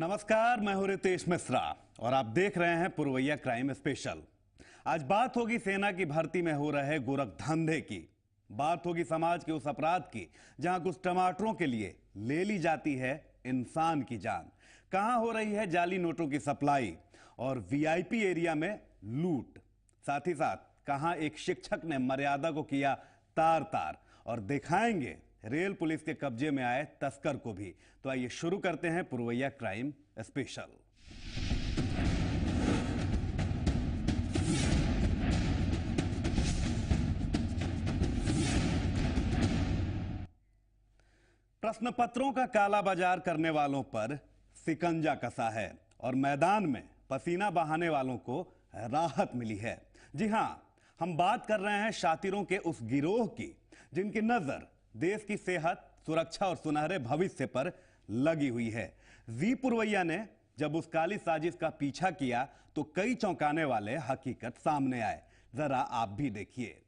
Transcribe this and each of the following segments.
नमस्कार, मैं हूं रितेश मिश्रा और आप देख रहे हैं पुरवैया क्राइम स्पेशल। आज बात होगी सेना की भर्ती में हो रहे गोरखधंधे की। बात होगी समाज के उस अपराध की जहां कुछ टमाटरों के लिए ले ली जाती है इंसान की जान। कहां हो रही है जाली नोटों की सप्लाई और वीआईपी एरिया में लूट। साथ ही साथ कहां एक शिक्षक ने मर्यादा को किया तार तार। और दिखाएंगे रेल पुलिस के कब्जे में आए तस्कर को भी। तो आइए शुरू करते हैं पुरवैया क्राइम स्पेशल। प्रश्न पत्रों का काला बाजार करने वालों पर सिकंजा कसा है और मैदान में पसीना बहाने वालों को राहत मिली है। जी हां, हम बात कर रहे हैं शातिरों के उस गिरोह की जिनकी नजर देश की सेहत, सुरक्षा और सुनहरे भविष्य पर लगी हुई है। जी पुरवैया ने जब उस काली साजिश का पीछा किया तो कई चौंकाने वाले हकीकत सामने आए। जरा आप भी देखिए।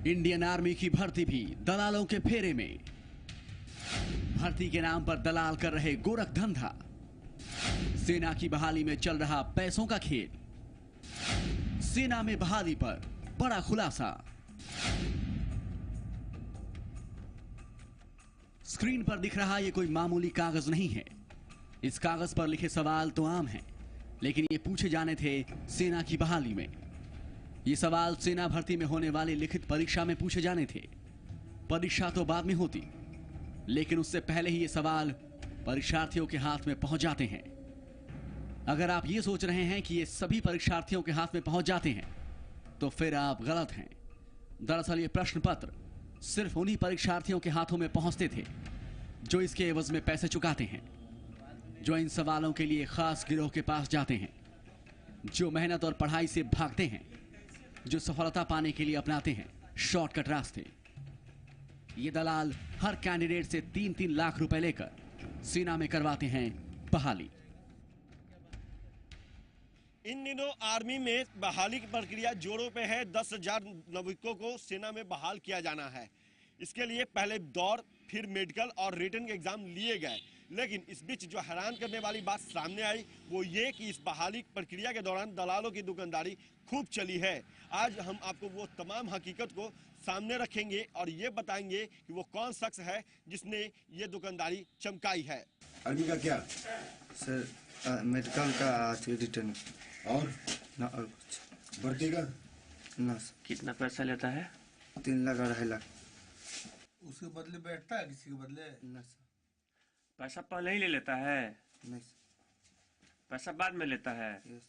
इंडियन आर्मी की भर्ती भी दलालों के फेरे में। भर्ती के नाम पर दलाल कर रहे गोरखधंधा। सेना की बहाली में चल रहा पैसों का खेल। सेना में बहाली पर बड़ा खुलासा। स्क्रीन पर दिख रहा ये कोई मामूली कागज नहीं है। इस कागज पर लिखे सवाल तो आम हैं, लेकिन ये पूछे जाने थे सेना की बहाली में। ये सवाल सेना भर्ती में होने वाली लिखित परीक्षा में पूछे जाने थे। परीक्षा तो बाद में होती, लेकिन उससे पहले ही ये सवाल परीक्षार्थियों के हाथ में पहुंच जाते हैं। अगर आप ये सोच रहे हैं कि ये सभी परीक्षार्थियों के हाथ में पहुंच जाते हैं, तो फिर आप गलत हैं। दरअसल ये प्रश्न पत्र सिर्फ उन्हीं परीक्षार्थियों के हाथों में पहुंचते थे जो इसके एवज में पैसे चुकाते हैं, जो इन सवालों के लिए खास गिरोह के पास जाते हैं, जो मेहनत और पढ़ाई से भागते हैं, जो सफलता पाने के लिए अपनाते हैं शॉर्टकट रास्ते। ये दलाल हर कैंडिडेट से 3-3 लाख रुपए लेकर सेना में करवाते हैं बहाली। इन दिनों आर्मी में बहाली की प्रक्रिया जोरों पे है। 10,000 नाविकों को सेना में बहाल किया जाना है। इसके लिए पहले दौड़, फिर मेडिकल और रिटन के एग्जाम लिए गए। लेकिन इस बीच जो हैरान करने वाली बात सामने आई वो ये कि इस बहाली प्रक्रिया के दौरान दलालों की दुकानदारी खूब चली है। आज हम आपको वो तमाम हकीकत को सामने रखेंगे और ये बताएंगे कि वो कौन शख्स है जिसने ये दुकानदारी चमकाई है। आर्मी का क्या सर? मेडिकल का रिटर्न और ना और कुछ। भर्ती का ना सर। कितना पैसा लेता है? 3 लाख 2.5 लाख। उसके बदले बैठता है किसी के बदले? ना सर। पैसा पहले ही ले लेता है? नहीं सर। पैसा बाद में लेता है? यस।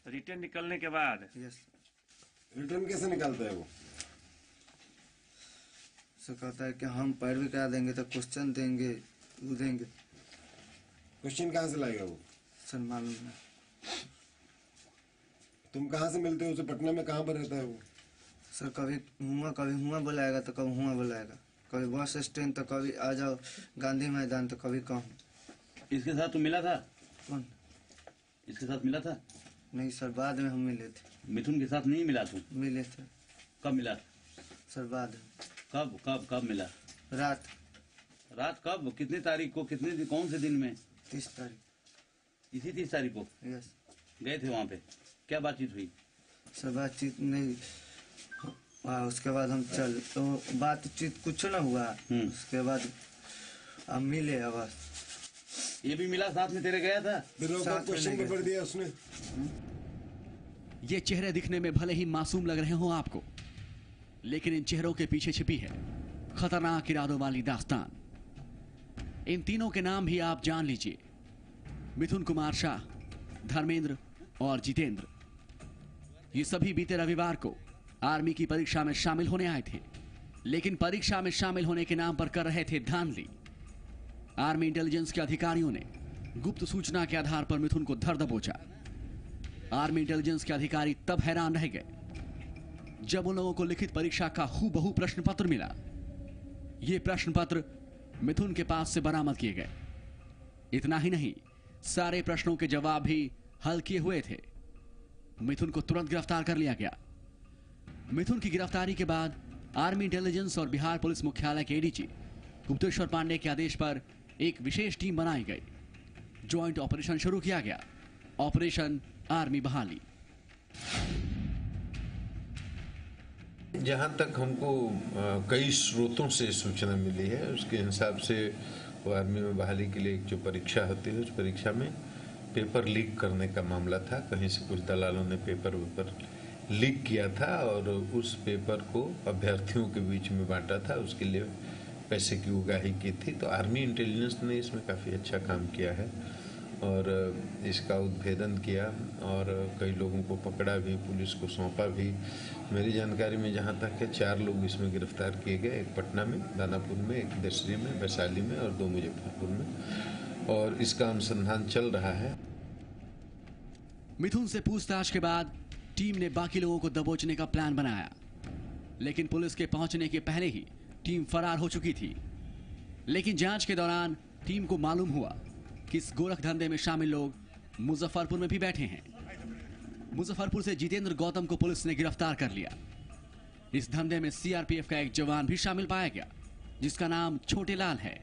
रिटर्न निकलने के बाद? यस। रिटर्न कैसे निकालता है वो? सर कहता है कि हम पैरवी करा देंगे तो क्वेश्चन देंगे, वो देंगे। क्वेश्चन कहाँ से लाएगा वो? सर मालूम नहीं। तुम कहाँ से मिलते हो उसे? पटना में कहाँ पर रहता है वो? सर कभी हुआ बुलाएगा तो कभी हुआ बुलाएगा, कभी बस स्टैंड तो कभी आ जाओ गांधी मैदान तो कभी कहूँ। इसके साथ तो मिला था? कौन? इसके साथ मिला था? नहीं सर, बाद में हम मिले थे। मिथुन के साथ नहीं मिला तू? मिले थे। कब मिला? सर बाद में। कब कब कब मिला? रात। रात कब? कितनी तारीख को? कौन से दिन में? 30 तारीख। इसी 30 तारीख को यस। गए थे वहाँ पे? क्या बातचीत हुई? सर बातचीत नहीं। उसके बाद हम चल तो बातचीत कुछ ना हुआ। उसके बाद हम मिले। बस ये भी मिला साथ में तेरे? गया था? फिर क्वेश्चन पेपर दिया उसने? ये चेहरे दिखने में भले ही मासूम लग रहे हो आपको, लेकिन इन चेहरों के पीछे छिपी है खतरनाक इरादों वाली दास्तान। इन तीनों के नाम भी आप जान लीजिए। मिथुन कुमार शाह, धर्मेंद्र और जितेंद्र। ये सभी बीते रविवार को आर्मी की परीक्षा में शामिल होने आए थे, लेकिन परीक्षा में शामिल होने के नाम पर कर रहे थे धांधली। आर्मी इंटेलिजेंस के अधिकारियों ने गुप्त सूचना के आधार पर मिथुन को धर दबोचा। आर्मी इंटेलिजेंस के अधिकारी तब हैरान रह गए जब उन लोगों को लिखित परीक्षा का हूबहू प्रश्न पत्र मिला। यह प्रश्न पत्र मिथुन के पास से बरामद किए गए। इतना ही नहीं, सारे प्रश्नों के जवाब भी हल किए हुए थे। मिथुन को तुरंत गिरफ्तार कर लिया गया। मिथुन की गिरफ्तारी के बाद आर्मी इंटेलिजेंस और बिहार पुलिस मुख्यालय के एडीजी गुप्तेश्वर पांडे के आदेश पर एक विशेष टीम बनाई गई। ज्वाइंट ऑपरेशन शुरू किया गया, ऑपरेशन आर्मी बहाली। जहाँ तक हमको कई स्रोतों से सूचना मिली है, उसके हिसाब से वो आर्मी में बहाली के लिए जो परीक्षा होती है, उस परीक्षा में पेपर लीक करने का मामला था। कहीं से कुछ दलालों ने पेपर लीक किया था और उस पेपर को अभ्यर्थियों के बीच में बांटा था, उसके लिए पैसे की उगाही की थी। तो आर्मी इंटेलिजेंस ने इसमें काफ़ी अच्छा काम किया है और इसका उद्भेदन किया और कई लोगों को पकड़ा भी, पुलिस को सौंपा भी। मेरी जानकारी में जहाँ तक है 4 लोग इसमें गिरफ्तार किए गए, एक पटना में, दानापुर में, एक दसरी में, वैशाली में और 2 मुजफ्फरपुर में, और इसका अनुसंधान चल रहा है। मिथुन से पूछताछ के बाद टीम ने बाकी लोगों को दबोचने का प्लान बनाया, लेकिन पुलिस के पहुंचने के पहले ही टीम फरार हो चुकी थी। लेकिन जांच के दौरान टीम को मालूम हुआ कि इस गोरख धंधे में शामिल लोग मुजफ्फरपुर में भी बैठे हैं। मुजफ्फरपुर से जितेंद्र गौतम को पुलिस ने गिरफ्तार कर लिया। इस धंधे में सीआरपीएफ का एक जवान भी शामिल पाया गया, जिसका नाम छोटे लाल है।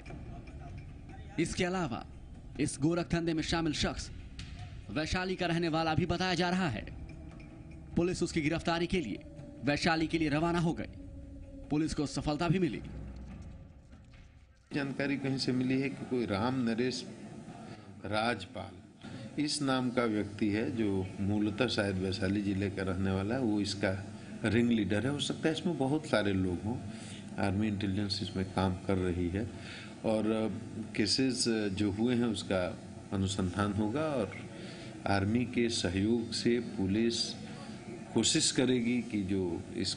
इसके अलावा इस गोरख धंधे में शामिल शख्स वैशाली का रहने वाला भी बताया जा रहा है। पुलिस उसकी गिरफ्तारी के लिए वैशाली के लिए रवाना हो गई। पुलिस को सफलता भी मिली। जानकारी कहीं से मिली है कि कोई राम नरेश राजपाल इस नाम का व्यक्ति है, जो मूलतः शायद वैशाली जिले का रहने वाला है, वो इसका रिंग लीडर है। हो सकता है इसमें बहुत सारे लोग हों। आर्मी इंटेलिजेंस इसमें काम कर रही है और केसेस जो हुए हैं उसका अनुसंधान होगा और आर्मी के सहयोग से पुलिस कोशिश करेगी कि जो इस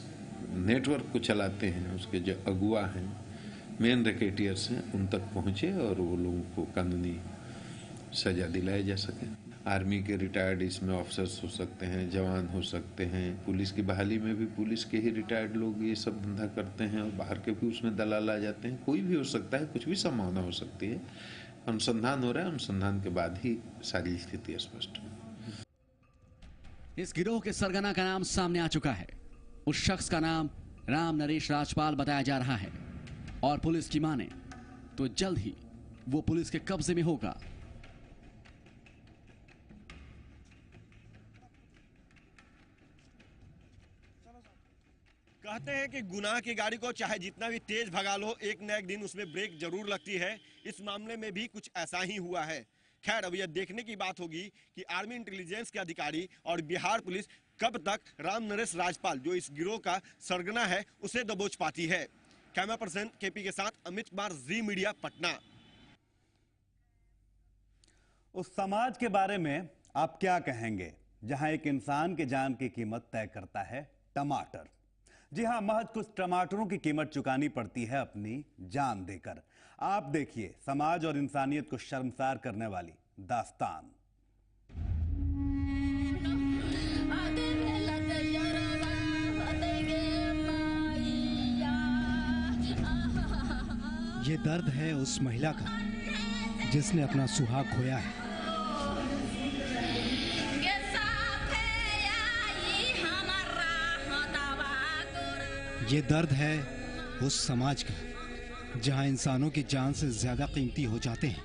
नेटवर्क को चलाते हैं, उसके जो अगुआ हैं, मेन रैकेटियर्स हैं, उन तक पहुंचे और वो लोगों को कानूनी सजा दिलाई जा सके। आर्मी के रिटायर्ड इसमें ऑफिसर्स हो सकते हैं, जवान हो सकते हैं। पुलिस की बहाली में भी पुलिस के ही रिटायर्ड लोग ये सब धंधा करते हैं और बाहर के भी उसमें दलाल आ जाते हैं। कोई भी हो सकता है, कुछ भी संभावना हो सकती है। अनुसंधान हो रहा है, अनुसंधान के बाद ही सारी स्थिति स्पष्ट है। इस गिरोह के सरगना का नाम सामने आ चुका है। उस शख्स का नाम राम नरेश राजपाल बताया जा रहा है और पुलिस की माने तो जल्द ही वो पुलिस के कब्जे में होगा। कहते हैं कि गुनाह की गाड़ी को चाहे जितना भी तेज भगा लो, एक न एक दिन उसमें ब्रेक जरूर लगती है। इस मामले में भी कुछ ऐसा ही हुआ है। खैर, अब यह देखने की बात होगी कि आर्मी इंटेलिजेंस के अधिकारी और बिहार पुलिस कब तक राम नरेश राजपाल, जो इस गिरोह का सरगना है, उसे दबोच पाती है। कैमरा पर्सन केपी के साथ अमित कुमार, जी मीडिया, पटना। उस समाज के बारे में आप क्या कहेंगे जहां एक इंसान के जान की कीमत तय करता है टमाटर? जी हां, महज कुछ टमाटरों की कीमत चुकानी पड़ती है अपनी जान देकर। आप देखिए समाज और इंसानियत को शर्मसार करने वाली दास्तान। ये दर्द है उस महिला का जिसने अपना सुहाग खोया है। ये दर्द है उस समाज का जहां इंसानों की जान से ज्यादा कीमती हो जाते हैं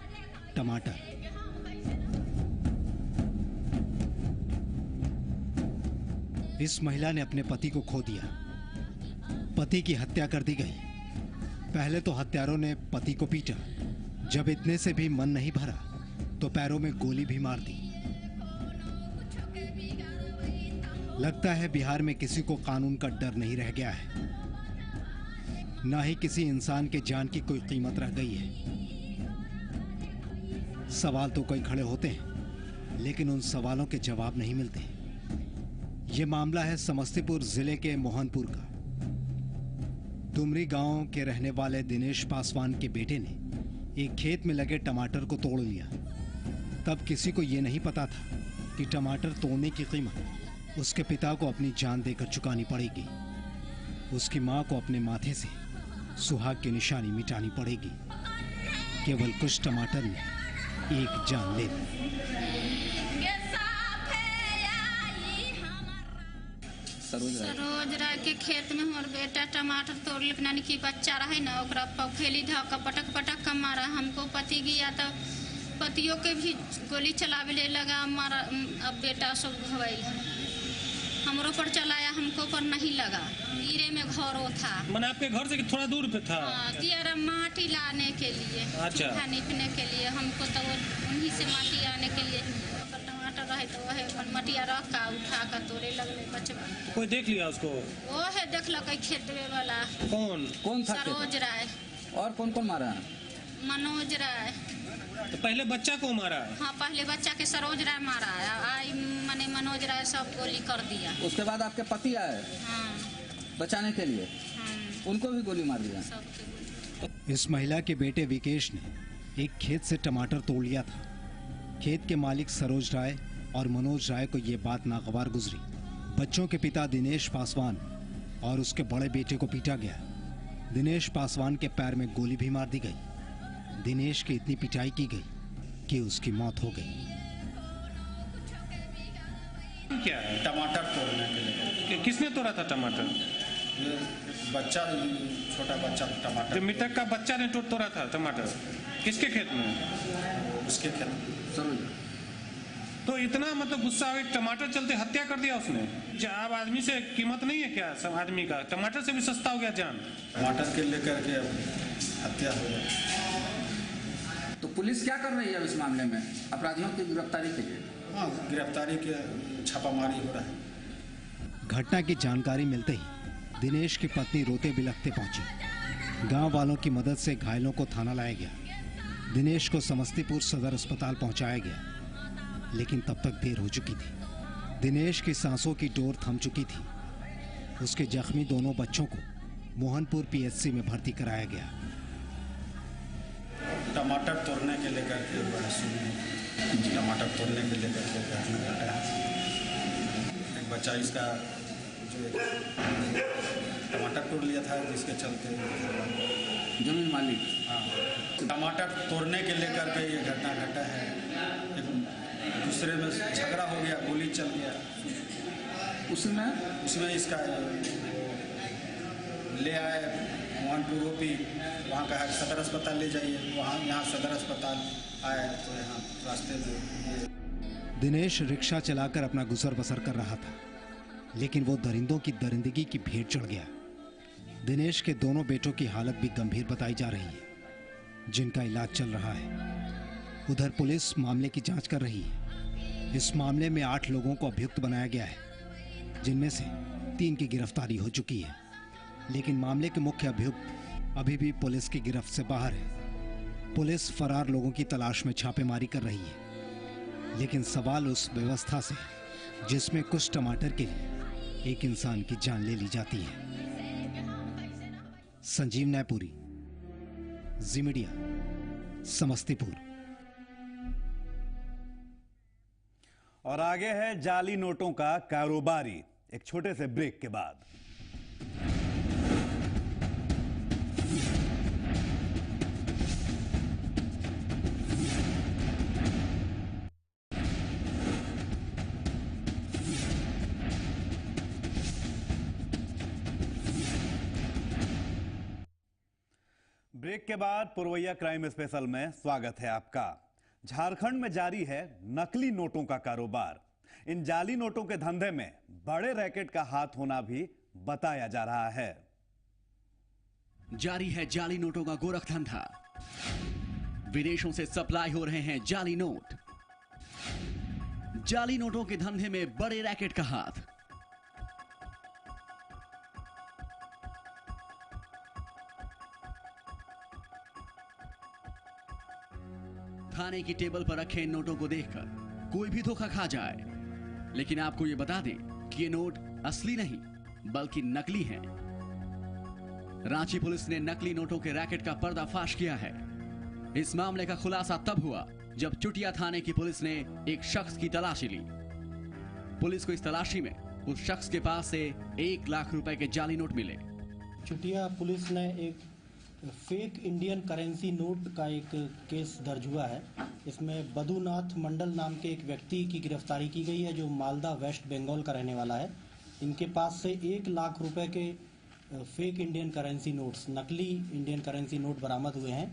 टमाटर। इस महिला ने अपने पति को खो दिया। पति की हत्या कर दी गई। पहले तो हत्यारों ने पति को पीटा, जब इतने से भी मन नहीं भरा तो पैरों में गोली भी मार दी। लगता है बिहार में किसी को कानून का डर नहीं रह गया है, ना ही किसी इंसान के जान की कोई कीमत रह गई है। सवाल तो कई खड़े होते हैं, लेकिन उन सवालों के जवाब नहीं मिलते। ये मामला है समस्तीपुर जिले के मोहनपुर का। डुमरी गांव के रहने वाले दिनेश पासवान के बेटे ने एक खेत में लगे टमाटर को तोड़ लिया। तब किसी को यह नहीं पता था कि टमाटर तोड़ने की कीमत उसके पिता को अपनी जान देकर चुकानी पड़ेगी। उसकी मां को अपने माथे से सुहाग की निशानी मिटानी पड़ेगी। केवल कुछ टमाटर ने एक जान ले ली। सरोज राय के खेत में हमार बेटा टमाटर तोड़ ले नानी की बच्चा रहे ना ओकरा पखेली धक्का पटक पटक के मारा हमको पति गया तो पतियों के भी गोली चलावे ले लगा मारा। अब बेटा सब घवाई हमरो पर चलाया हमको पर नहीं लगा। गिरे में घरों था मैंने आपके घर से थोड़ा दूर पे था। हाँ, माटी लाने के लिए अच्छा निपने के लिए हमको तो उन्हीं से माटी आने के लिए टमाटर रहे तो वह मटिया रख का उठा कर तोड़े लगले बचवा। कोई देख लिया उसको? वो है देख लो खेतवे वाला। कौन था? सरोज राय। और कौन कौन मारा? मनोज राय। तो पहले बच्चा को मारा? हाँ, पहले बच्चा के सरोज राय मारा है। आई मैंने मनोज राय सब गोली कर दिया। उसके बाद आपके पति आए बचाने के लिए? उनको भी गोली मार दिया। इस महिला के बेटे विकेश ने एक खेत से टमाटर तोड़ लिया था। खेत के मालिक सरोज राय और मनोज राय को ये बात नागवार गुजरी। बच्चों के पिता दिनेश पासवान और उसके बड़े बेटे को पीटा गया। दिनेश पासवान के पैर में गोली भी मार दी गई। दिनेश की इतनी पिटाई की गई कि उसकी मौत हो गई। क्या है? टमाटर तोड़ने के लिए। किसने तोड़ा था टमाटर? ये बच्चा, छोटा बच्चा टमाटर। जो मृतक का बच्चा ने तोड़ा था टमाटर? किसके खेत में? उसके खेत में। तो इतना मतलब गुस्सा आ गया, टमाटर चलते हत्या कर दिया उसने। अब आदमी से कीमत नहीं है क्या? सब आदमी का टमाटर से भी सस्ता हो गया जान। टमाटर के लेकर के हत्या हो गया। तो पुलिस क्या कर रही है इस मामले में अपराधियों की गिरफ्तारी के लिए? हाँ, गिरफ्तारी के छापामारी हो रहा है। घटना की जानकारी मिलते ही दिनेश की पत्नी रोते बिलखते पहुंची। गांव वालों की मदद से घायलों को थाना लाया गया। दिनेश को समस्तीपुर सदर अस्पताल पहुंचाया गया, लेकिन तब तक देर हो चुकी थी। दिनेश की सांसों की डोर थम चुकी थी। उसके जख्मी दोनों बच्चों को मोहनपुर पीएचसी में भर्ती कराया गया। टमाटर तोड़ने के लेकर के टमाटर तोड़ने के लेकर के घटना घटा है। एक बच्चा इसका जो टमाटर तोड़ लिया था, जिसके चलते जमीन मालिक। हाँ, टमाटर तोड़ने के लेकर के ये घटना घटा है। एक दूसरे में झगड़ा हो गया, गोली चल गया। उसमें इसका ले आए मोहनपुर ओपी, वहाँ कहा सदर अस्पताल ले जाइए। वहाँ यहाँ सदर अस्पताल आए तो यहाँ रास्ते में दिनेश रिक्शा चलाकर अपना गुजर बसर कर रहा था, लेकिन वो दरिंदों की दरिंदगी की भेंट चढ़ गया। दिनेश के दोनों बेटों की हालत भी गंभीर बताई जा रही है, जिनका इलाज चल रहा है। उधर पुलिस मामले की जांच कर रही है। इस मामले में 8 लोगों को अभियुक्त बनाया गया है, जिनमें से 3 की गिरफ्तारी हो चुकी है, लेकिन मामले के मुख्य अभियुक्त अभी भी पुलिस की गिरफ्त से बाहर है। पुलिस फरार लोगों की तलाश में छापेमारी कर रही है, लेकिन सवाल उस व्यवस्था से जिसमें कुछ टमाटर के लिए एक इंसान की जान ले ली जाती है। संजीव नैपुरी, जी मीडिया, समस्तीपुर। और आगे है जाली नोटों का कारोबारी, एक छोटे से ब्रेक के बाद। ब्रेक के बाद पुरवैया क्राइम स्पेशल में स्वागत है आपका। झारखंड में जारी है नकली नोटों का कारोबार। इन जाली नोटों के धंधे में बड़े रैकेट का हाथ होना भी बताया जा रहा है। जारी है जाली नोटों का गोरख धंधा। विदेशों से सप्लाई हो रहे हैं जाली नोट। जाली नोटों के धंधे में बड़े रैकेट का हाथ। थाने की टेबल पर रखे इन नोटों को देखकर कोई भी धोखा खा जाए, लेकिन आपको यह बता दें कि ये नोट असली नहीं बल्कि नकली हैं। रांची पुलिस ने नकली नोटों के रैकेट का पर्दाफाश किया है। इस मामले का खुलासा तब हुआ जब चुटिया थाने की पुलिस ने एक शख्स की तलाशी ली। पुलिस को इस तलाशी में उस शख्स के पास से 1 लाख रुपए के जाली नोट मिले। चुटिया पुलिस ने एक फेक इंडियन करेंसी नोट का एक केस दर्ज हुआ है। इसमें बदुनाथ मंडल नाम के एक व्यक्ति की गिरफ्तारी की गई है, जो मालदा वेस्ट बंगाल का रहने वाला है। इनके पास से 1 लाख रुपए के फेक इंडियन करेंसी नोट्स, नकली इंडियन करेंसी नोट बरामद हुए हैं।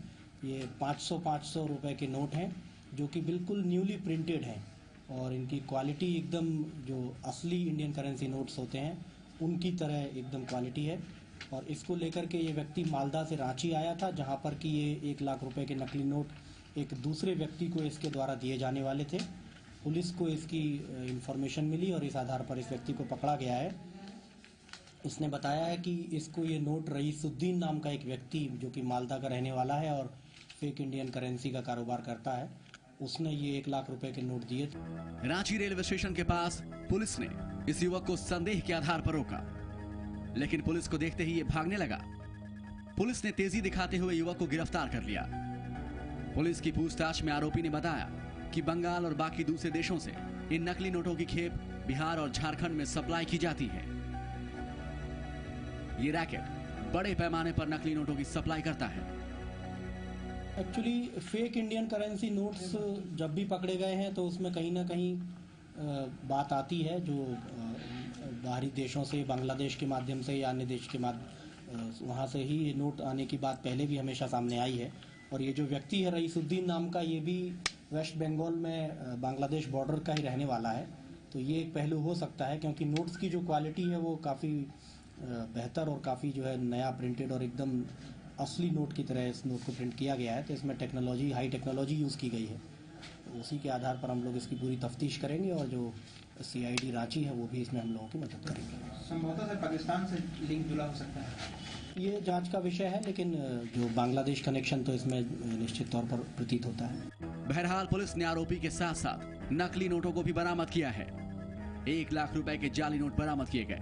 ये 500 रुपए के नोट हैं जो कि बिल्कुल न्यूली प्रिंटेड हैं और इनकी क्वालिटी एकदम जो असली इंडियन करेंसी नोट्स होते हैं उनकी तरह एकदम क्वालिटी है। और इसको लेकर के ये व्यक्ति मालदा से रांची आया था, जहां पर कि ये 1 लाख रुपए के नकली नोट एक दूसरे व्यक्ति को इसके द्वारा दिए जाने वाले थे। पुलिस को इसकी इंफॉर्मेशन मिली और इस आधार पर इस व्यक्ति को पकड़ा गया है। इसने बताया है कि इसको ये नोट रईसुद्दीन नाम का एक व्यक्ति जो कि मालदा का रहने वाला है और फेक इंडियन करेंसी का कारोबार करता है, उसने ये 1 लाख रुपए के नोट दिए थे। रांची रेलवे स्टेशन के पास पुलिस ने इस युवक को संदेह के आधार पर रोका, लेकिन पुलिस को देखते ही ये भागने लगा। पुलिस ने तेजी दिखाते हुए युवक को गिरफ्तार कर लिया। पुलिस की पूछताछ में आरोपी ने बताया कि बंगाल और बाकी दूसरे देशों से इन नकली नोटों की खेप बिहार और झारखंड में सप्लाई की जाती है। ये रैकेट बड़े पैमाने पर नकली नोटों की सप्लाई करता है। Actually fake Indian currency notes जब भी पकड़े गए हैं तो उसमें कहीं ना कहीं बात आती है जो बाहरी देशों से, बांग्लादेश के माध्यम से या अन्य देश के वहाँ से ही ये नोट आने की बात पहले भी हमेशा सामने आई है। और ये जो व्यक्ति है रईसुद्दीन नाम का, ये भी वेस्ट बंगाल में बांग्लादेश बॉर्डर का ही रहने वाला है। तो ये एक पहलू हो सकता है क्योंकि नोट्स की जो क्वालिटी है वो काफ़ी बेहतर और काफ़ी जो है नया प्रिंटेड और एकदम असली नोट की तरह इस नोट को प्रिंट किया गया है। तो इसमें टेक्नोलॉजी, हाई टेक्नोलॉजी यूज़ की गई है। तो उसी के आधार पर हम लोग इसकी पूरी तफ्तीश करेंगे और जो CID रांची है वो भी इसमें हम लोगों की मदद करेंगे। संभवतः से पाकिस्तान से लिंक जुड़ा हो सकता है, ये जांच का विषय है, लेकिन जो बांग्लादेश कनेक्शन तो इसमें निश्चित तौर पर प्रतीत होता है। बहरहाल पुलिस ने आरोपी के साथ साथ नकली नोटों को भी बरामद किया है। 1 लाख रुपए के जाली नोट बरामद किए गए।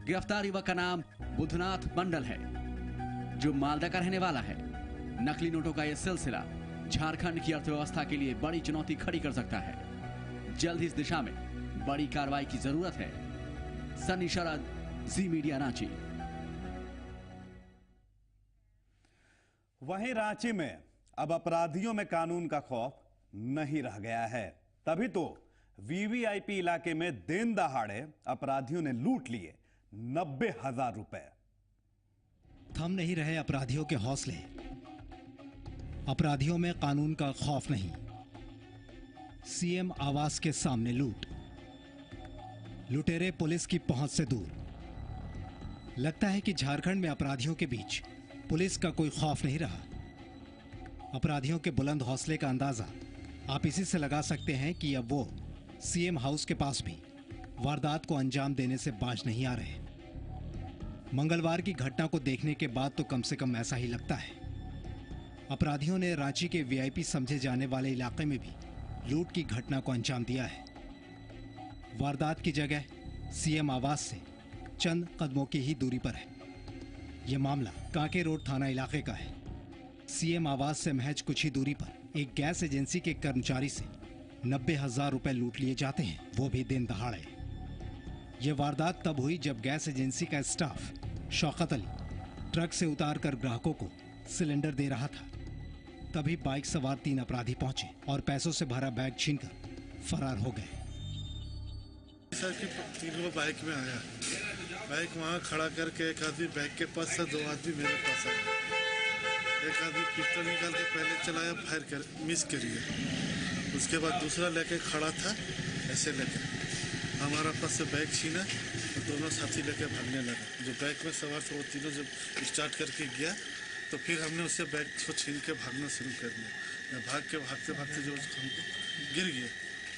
गिरफ्तार युवक का नाम बुधनाथ मंडल है, जो मालदा का रहने वाला है। नकली नोटों का यह सिलसिला झारखंड की अर्थव्यवस्था के लिए बड़ी चुनौती खड़ी कर सकता है। जल्द ही इस दिशा में बड़ी कार्रवाई की जरूरत है। सनी शरद, जी मीडिया रांची। वहीं रांची में अब अपराधियों में कानून का खौफ नहीं रह गया है। तभी तो VVIP इलाके में दिन दहाड़े अपराधियों ने लूट लिए 90,000 रुपए। थम नहीं रहे अपराधियों के हौसले। अपराधियों में कानून का खौफ नहीं। CM आवास के सामने लूट। लुटेरे पुलिस की पहुंच से दूर। लगता है कि झारखंड में अपराधियों के बीच पुलिस का कोई खौफ नहीं रहा। अपराधियों के बुलंद हौसले का अंदाजा आप इसी से लगा सकते हैं कि अब वो CM हाउस के पास भी वारदात को अंजाम देने से बाज नहीं आ रहे। मंगलवार की घटना को देखने के बाद तो कम से कम ऐसा ही लगता है। अपराधियों ने रांची के VIP समझे जाने वाले इलाके में भी लूट की घटना को अंजाम दिया है। वारदात की जगह CM आवास से चंद कदमों की ही दूरी पर है। यह मामला कांके रोड थाना इलाके का है। CM आवास से महज कुछ ही दूरी पर एक गैस एजेंसी के कर्मचारी से 90,000 रुपए लूट लिए जाते हैं, वो भी दिन दहाड़े। यह वारदात तब हुई जब गैस एजेंसी का स्टाफ शौकत अली ट्रक से उतारकर ग्राहकों को सिलेंडर दे रहा था। तभी बाइक सवार 3 अपराधी पहुंचे और पैसों से भरा बैग छीनकर फरार हो गए। सर की 3 लोग बाइक में आया, बाइक वहाँ खड़ा करके एक आदमी बैग के पास था, 2 आदमी मेरे पास आया। एक आदमी पिस्टल निकाल के पहले चलाया, फायर कर मिस करिए। उसके बाद दूसरा लेके खड़ा था, ऐसे लेके हमारा पास से बैग छीना और दोनों साथी लेके भागने लगे। जो बैग में सवार थे वो तीनों जब स्टार्ट करके गया तो फिर हमने उससे बैग को छीन के भागना शुरू कर दिया। भागते भागते जो हमको गिर गया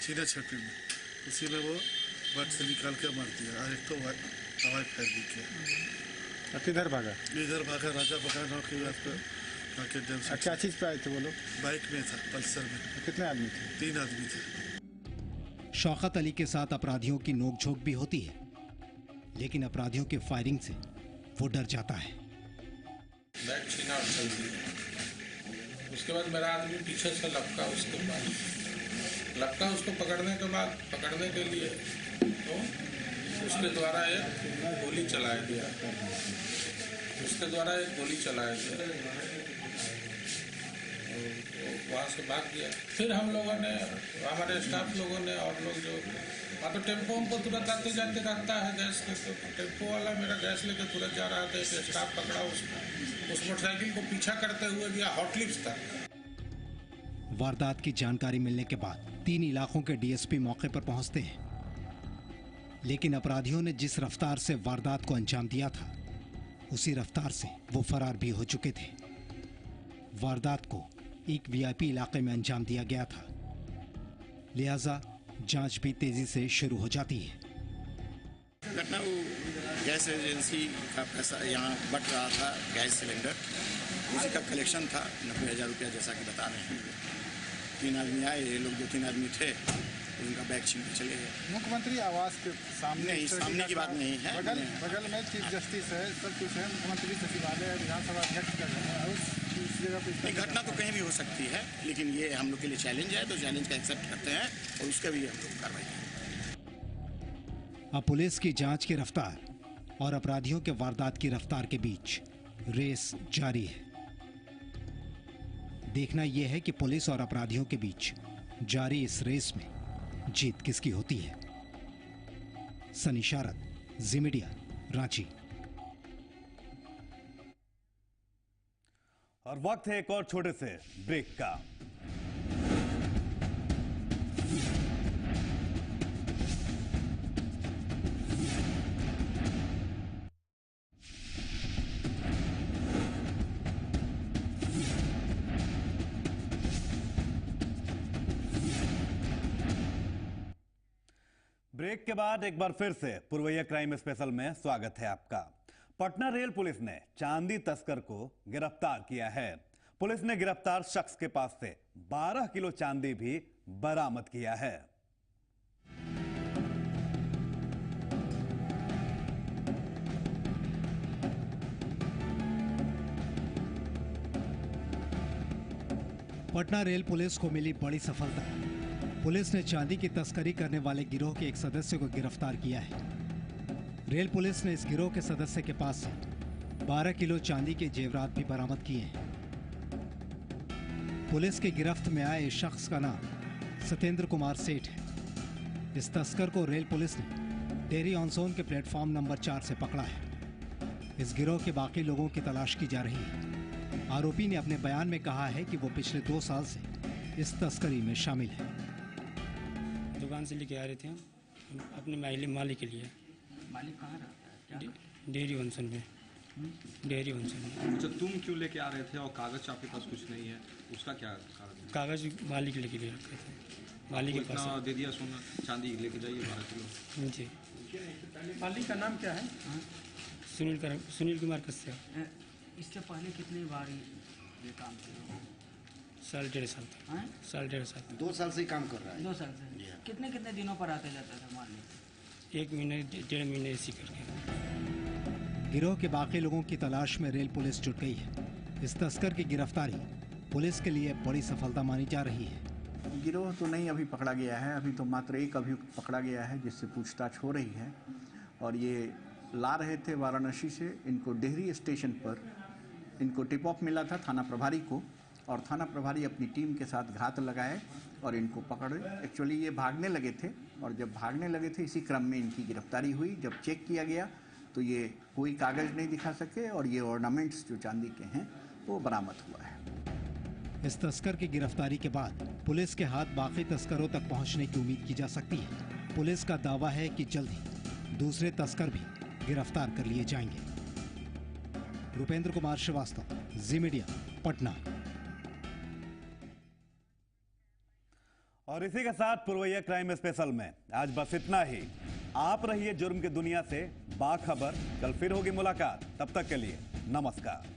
छीना छपी में, उसी में वो बट से निकाल के मार दिया और एक तो हवाई फायर भी किया। किधर भागा? इधर भागा, राजा बगा गाँव के याद पर। क्या चीज पे आए थे वो लोग? बाइक में था, पल्सर में। कितने आदमी थे? 3 आदमी थे। शौकत अली के साथ अपराधियों की नोकझोंक भी होती है, लेकिन अपराधियों के फायरिंग से वो डर जाता है। बैग छीना और चल दिया। उसके बाद मेरा आदमी पीछे से लपका, उसके उसको पकड़ने के बाद पकड़ने के लिए तो उसके द्वारा एक गोली चलाया गया। वहाँ से भाग गया। फिर हम लोगों ने, हमारे स्टाफ लोगों ने और लोग जो तो टेम्पो हमको तुरंत आते जाते रहता है गैस लेके। टेम्पो वाला मेरा गैस लेके तुरंत जा रहा था, एक स्टाफ पकड़ा उसको, उस मोटरसाइकिल को पीछा करते हुए गया हॉट लिप्स तक। वारदात की जानकारी मिलने के बाद 3 इलाकों के डीएसपी मौके पर पहुंचते हैं, लेकिन अपराधियों ने जिस रफ्तार से वारदात को अंजाम दिया था, उसी रफ्तार से वो फरार भी हो चुके थे। वारदात को एक वीआईपी इलाके में अंजाम दिया गया था, लिहाजा जांच भी तेजी से शुरू हो जाती है। घटना वो गैस एजेंसी का पैसा यहाँ बट रहा था, गैस सिलेंडर, उसी का कलेक्शन था 90,000 रुपया, जैसा कि बता रहे हैं। 3 आदमी आए, ये लोग 2-3 आदमी थे, उनका बैग छीन के चले गए। मुख्यमंत्री आवास के सामने नहीं, सामने की बात नहीं है। बगल में चीफ जस्टिस है, सब कुछ है, मुख्यमंत्री सचिवालय, विधानसभा अध्यक्ष का है, उस जगह पे घटना तो कहीं भी हो सकती है, लेकिन ये हम लोग के लिए चैलेंज है, तो चैलेंज का एक्सेप्ट करते हैं और उसका भी हम लोग कार्रवाई करेंगे। अब पुलिस की जांच की रफ्तार और अपराधियों के वारदात की रफ्तार के बीच रेस जारी है। देखना यह है कि पुलिस और अपराधियों के बीच जारी इस रेस में जीत किसकी होती है। सनी शारद, जी मीडिया, रांची। और वक्त है एक और छोटे से ब्रेक का। ब्रेक के बाद एक बार फिर से पुरवैया क्राइम स्पेशल में स्वागत है आपका। पटना रेल पुलिस ने चांदी तस्कर को गिरफ्तार किया है। पुलिस ने गिरफ्तार शख्स के पास से 12 किलो चांदी भी बरामद किया है। पटना रेल पुलिस को मिली बड़ी सफलता। पुलिस ने चांदी की तस्करी करने वाले गिरोह के एक सदस्य को गिरफ्तार किया है। रेल पुलिस ने इस गिरोह के सदस्य के पास से 12 किलो चांदी के जेवरात भी बरामद किए हैं। पुलिस की गिरफ्त में आए इस शख्स का नाम सत्येंद्र कुमार सेठ है। इस तस्कर को रेल पुलिस ने डेरी ऑनसोन के प्लेटफॉर्म नंबर 4 से पकड़ा है। इस गिरोह के बाकी लोगों की तलाश की जा रही है। आरोपी ने अपने बयान में कहा है कि वो पिछले 2 साल से इस तस्करी में शामिल है। दुकान से लेके आ रहे थे हम अपने मालिक के लिए। मालिक कहाँ रहता है? डेयरी ऑनसन में। डेयरी ऑनसन में। अच्छा, तुम क्यों लेके आ रहे थे और कागज आपके पास कुछ नहीं है, उसका क्या कारण है? कागज मालिक लेके ले रखे थे, मालिक के पास दे दिया सोना चांदी लेके जाइए 12 किलो। जी। मालिक का नाम क्या है? सुनील कुमार कश्यप। इससे पहले कितनी बार ये काम किया? साल 1.5 साल तक। साल 1.5 साल। 2 साल से ही काम कर रहा है? 2 साल से। कितने दिनों पर आते जाता था मालिक? 1 महीने 1.5 महीने ऐसी करके। गिरोह के बाकी लोगों की तलाश में रेल पुलिस जुट गई है। इस तस्कर की गिरफ्तारी पुलिस के लिए बड़ी सफलता मानी जा रही है। गिरोह तो नहीं अभी पकड़ा गया है, अभी तो मात्र एक अभियुक्त पकड़ा गया है जिससे पूछताछ हो रही है। और ये ला रहे थे वाराणसी से, इनको डेहरी स्टेशन पर इनको टिप ऑफ मिला था थाना प्रभारी को, और थाना प्रभारी अपनी टीम के साथ घात लगाए और इनको पकड़े। एक्चुअली ये भागने लगे थे, और जब भागने लगे थे इसी क्रम में इनकी गिरफ्तारी हुई। जब चेक किया गया तो ये कोई कागज नहीं दिखा सके और ये ऑर्नामेंट्स जो चांदी के हैं वो बरामद हुआ है। इस तस्कर की गिरफ्तारी के बाद पुलिस के हाथ बाकी तस्करों तक पहुंचने की उम्मीद की जा सकती है। पुलिस का दावा है कि जल्द ही दूसरे तस्कर भी गिरफ्तार कर लिए जाएंगे। रुपेंद्र कुमार श्रीवास्तव, जी मीडिया, पटना। और इसी के साथ पुरवैया क्राइम स्पेशल में आज बस इतना ही। आप रहिए जुर्म की दुनिया से बाखबर। कल फिर होगी मुलाकात, तब तक के लिए नमस्कार।